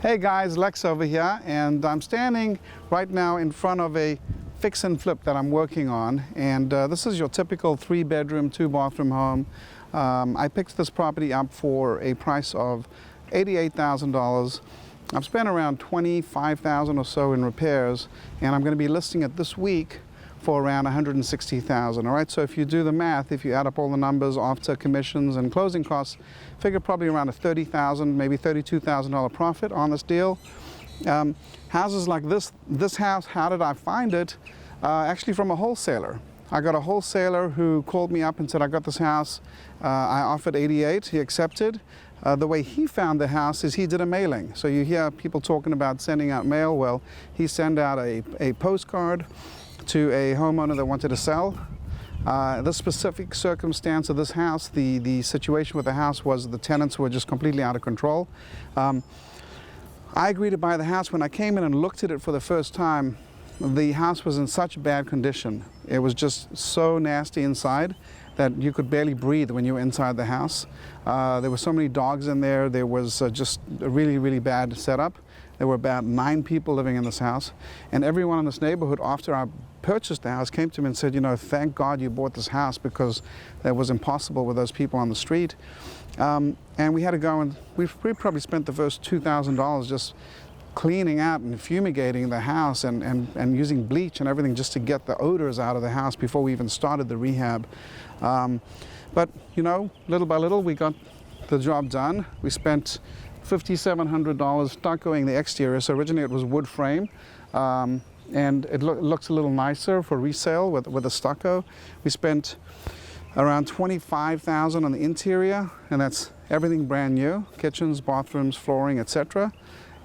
Hey guys, Lex over here, and I'm standing right now in front of a fix and flip that I'm working on, and this is your typical 3-bedroom, 2-bathroom home. I picked this property up for a price of $88,000. I've spent around $25,000 or so in repairs, and I'm going to be listing it this week for around $160,000. All right, so if you do the math, if you add up all the numbers after commissions and closing costs, figure probably around a $30,000, maybe $32,000 profit on this deal. Houses like this house, how did I find it? Actually from a wholesaler. I got a wholesaler who called me up and said, I got this house. I offered 88, he accepted. The way he found the house is he did a mailing. So you hear people talking about sending out mail. Well, he sent out a postcard to a homeowner that wanted to sell. The specific circumstance of this house, the situation with the house was the tenants were just completely out of control. I agreed to buy the house. When I came in and looked at it for the first time, the house was in such bad condition. It was just so nasty inside that you could barely breathe when you were inside the house. There were so many dogs in there. There was just a really, really bad setup. There were about 9 people living in this house, and everyone in this neighborhood, after I purchased the house, came to me and said, you know, thank God you bought this house, because that was impossible with those people on the street. And we had to go, and we probably spent the first $2,000 just cleaning out and fumigating the house and using bleach and everything just to get the odors out of the house before we even started the rehab. But, you know, little by little, we got the job done. We spent $5,700 stuccoing the exterior. So originally it was wood frame, and it looks a little nicer for resale with the stucco. We spent around $25,000 on the interior, and that's everything brand new: kitchens, bathrooms, flooring, etc.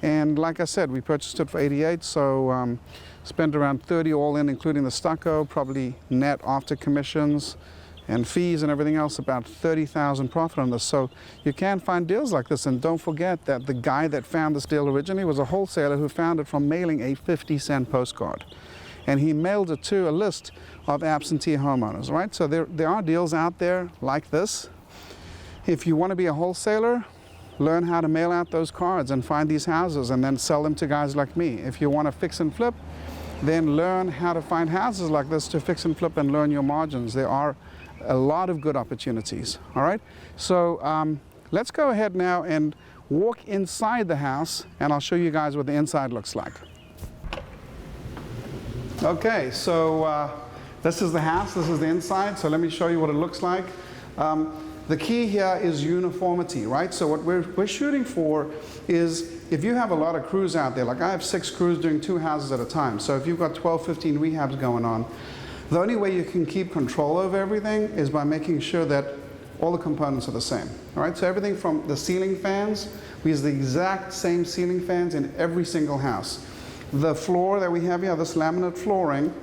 And like I said, we purchased it for 88, so spent around 30 all in, including the stucco, probably net after commissions and fees and everything else, about 30,000 profit on this. So you can find deals like this, and don't forget that the guy that found this deal originally was a wholesaler who found it from mailing a 50-cent postcard, and he mailed it to a list of absentee homeowners, right? So there are deals out there like this. If you want to be a wholesaler, learn how to mail out those cards and find these houses and then sell them to guys like me. If you want to fix and flip, then learn how to find houses like this to fix and flip and learn your margins. There are a lot of good opportunities. All right, so let's go ahead now and walk inside the house, and I'll show you guys what the inside looks like. Okay, so this is the house, this is the inside, so let me show you what it looks like. The key here is uniformity, right? So what we're shooting for is, if you have a lot of crews out there, like I have 6 crews doing 2 houses at a time, so if you've got 12, 15 rehabs going on, the only way you can keep control over everything is by making sure that all the components are the same. All right, so everything from the ceiling fans, we use the exact same ceiling fans in every single house. The floor that we have here, this laminate flooring,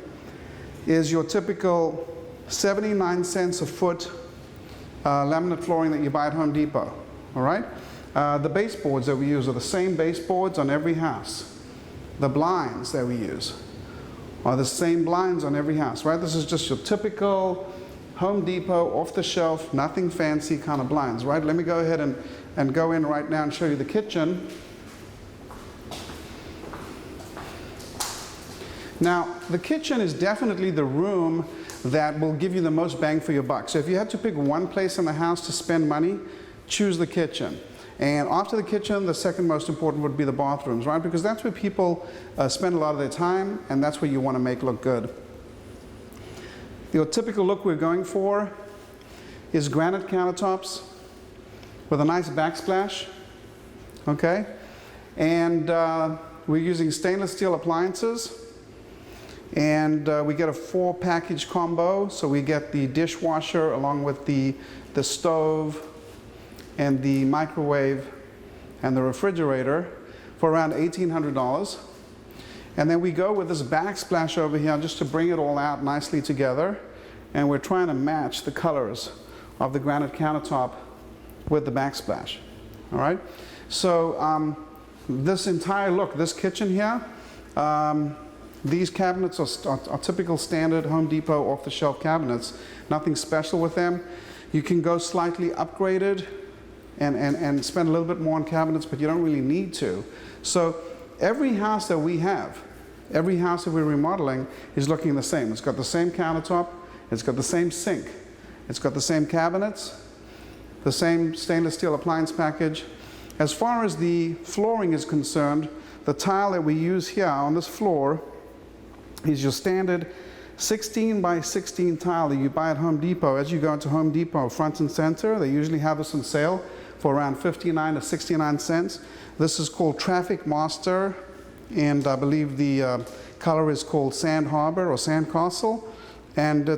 is your typical 79 cents a foot laminate flooring that you buy at Home Depot. All right, the baseboards that we use are the same baseboards on every house. The blinds that we use are the same blinds on every house, right? This is just your typical Home Depot, off-the-shelf, nothing fancy kind of blinds, right? Let me go ahead and go in right now and show you the kitchen. Now, the kitchen is definitely the room that will give you the most bang for your buck. So if you had to pick one place in the house to spend money, choose the kitchen. And after the kitchen, the second most important would be the bathrooms, right? Because that's where people spend a lot of their time, and that's where you want to make look good. Your typical look we're going for is granite countertops with a nice backsplash, okay? And we're using stainless steel appliances, and we get a 4-package combo. So we get the dishwasher along with the stove and the microwave and the refrigerator for around $1,800. And then we go with this backsplash over here just to bring it all out nicely together. And we're trying to match the colors of the granite countertop with the backsplash. All right, so this entire look, this kitchen here, these cabinets are typical standard Home Depot off-the-shelf cabinets. Nothing special with them. You can go slightly upgraded and spend a little bit more on cabinets, but you don't really need to. So every house that we have, every house that we're remodeling is looking the same. It's got the same countertop, it's got the same sink, it's got the same cabinets, the same stainless steel appliance package. As far as the flooring is concerned, the tile that we use here on this floor is your standard 16 by 16 tile that you buy at Home Depot. As you go into Home Depot front and center, they usually have this on sale for around 59 to 69 cents. This is called Traffic Master, and I believe the color is called Sand Harbor or Sand Castle. And the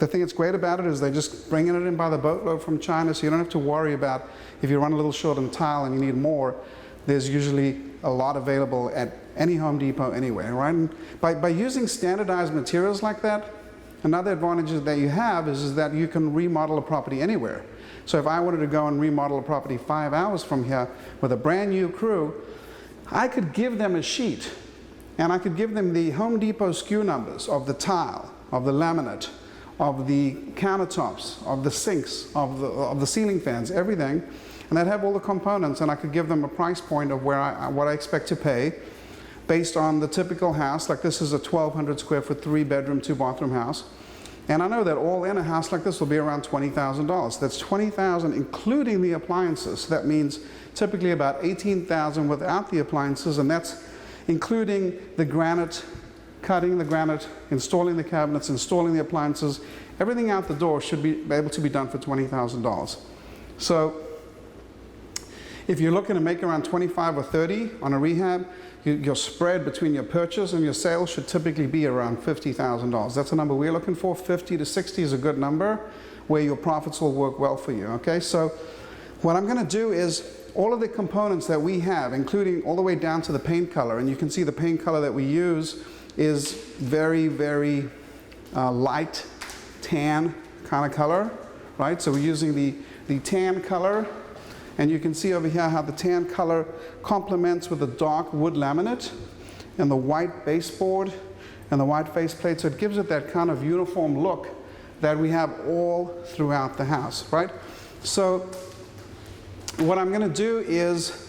thing that's great about it is they're just bringing it in by the boatload from China, so you don't have to worry about if you run a little short on tile and you need more. There's usually a lot available at any Home Depot anyway, right? And by using standardized materials like that, another advantage that you have is that you can remodel a property anywhere. So if I wanted to go and remodel a property 5 hours from here with a brand new crew, I could give them a sheet, and I could give them the Home Depot SKU numbers of the tile, of the laminate, of the countertops, of the sinks, of the ceiling fans, everything, and they'd have all the components, and I could give them a price point of what I expect to pay based on the typical house. Like this is a 1,200 square foot, 3-bedroom, 2-bathroom house. And I know that all in a house like this will be around $20,000. That's $20,000 including the appliances. So that means typically about $18,000 without the appliances, and that's including the granite, cutting the granite, installing the cabinets, installing the appliances. Everything out the door should be able to be done for $20,000. So if you're looking to make around 25 or 30 on a rehab, your spread between your purchase and your sale should typically be around $50,000. That's a number we're looking for. 50 to 60 is a good number where your profits will work well for you, okay? So what I'm gonna do is all of the components that we have, including all the way down to the paint color, and you can see the paint color that we use is very, very light tan kind of color, right? So we're using the tan color, and you can see over here how the tan color complements with the dark wood laminate and the white baseboard and the white faceplate. So it gives it that kind of uniform look that we have all throughout the house, right? So what I'm going to do is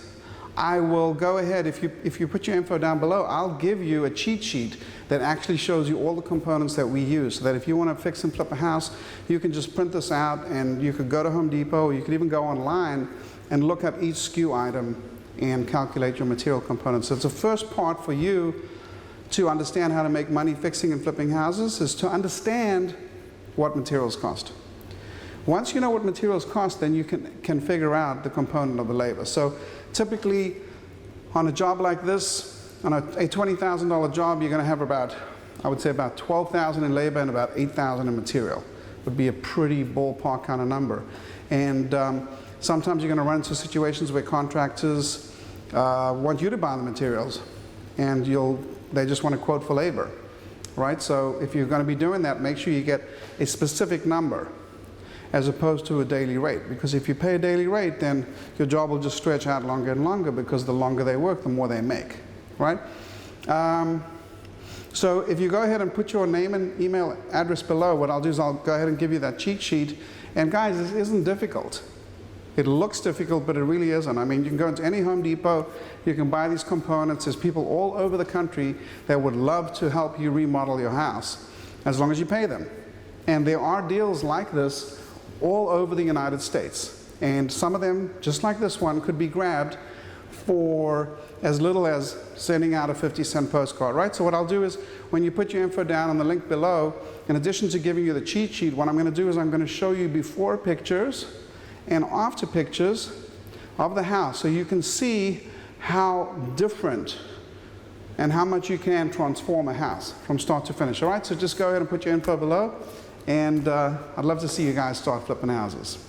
I will go ahead, if you put your info down below, I'll give you a cheat sheet that actually shows you all the components that we use, so that if you want to fix and flip a house, you can just print this out, and you could go to Home Depot, or you could even go online and look up each SKU item and calculate your material components. So it's the first part for you to understand how to make money fixing and flipping houses, is to understand what materials cost. Once you know what materials cost, then you can figure out the component of the labor. So typically on a job like this, on a $20,000 job, you're going to have about, I would say about $12,000 in labor and about $8,000 in material. Would be a pretty ballpark kind of number. And sometimes you're going to run into situations where contractors want you to buy the materials, and they just want to quote for labor, right? So if you're going to be doing that, make sure you get a specific number as opposed to a daily rate, because if you pay a daily rate, then your job will just stretch out longer and longer, because the longer they work, the more they make, right? So if you go ahead and put your name and email address below, what I'll do is I'll go ahead and give you that cheat sheet. And guys, this isn't difficult. It looks difficult, but it really isn't. I mean, you can go into any Home Depot, you can buy these components. There's people all over the country that would love to help you remodel your house, as long as you pay them. And there are deals like this all over the United States. And some of them, just like this one, could be grabbed for as little as sending out a 50-cent postcard, right? So what I'll do is, when you put your info down on the link below, in addition to giving you the cheat sheet, what I'm going to do is I'm going to show you before pictures and after pictures of the house, so you can see how different and how much you can transform a house from start to finish. All right, so just go ahead and put your info below, and I'd love to see you guys start flipping houses.